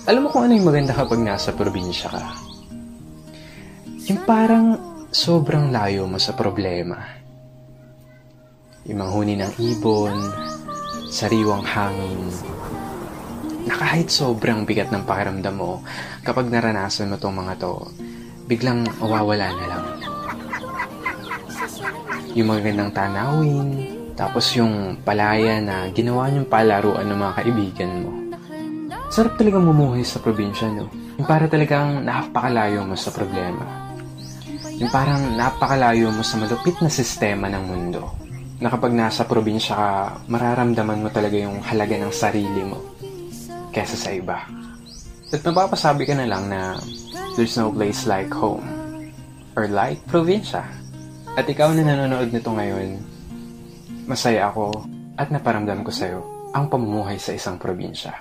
Alam mo kung ano yung maganda kapag nasa probinsya ka? Yung parang sobrang layo mo sa problema. Yung manghuni ng ibon, sariwang hangin, na kahit sobrang bigat ng pakiramdam mo, kapag naranasan mo tong mga to, biglang mawawala na lang. Yung magagandang tanawin, tapos yung palaya na ginawa niyong palaruan ng mga kaibigan mo. Sarap talagang mumuhay sa probinsya, no? Yung para talagang napakalayo mo sa problema. Yung parang napakalayo mo sa malupit na sistema ng mundo. Na kapag nasa probinsya ka, mararamdaman mo talaga yung halaga ng sarili mo kesa sa iba. At mapapasabi ka na lang na there's no place like home or like probinsya. At ikaw na nanonood nito ngayon, masaya ako at naparamdam ko sa'yo ang pamumuhay sa isang probinsya.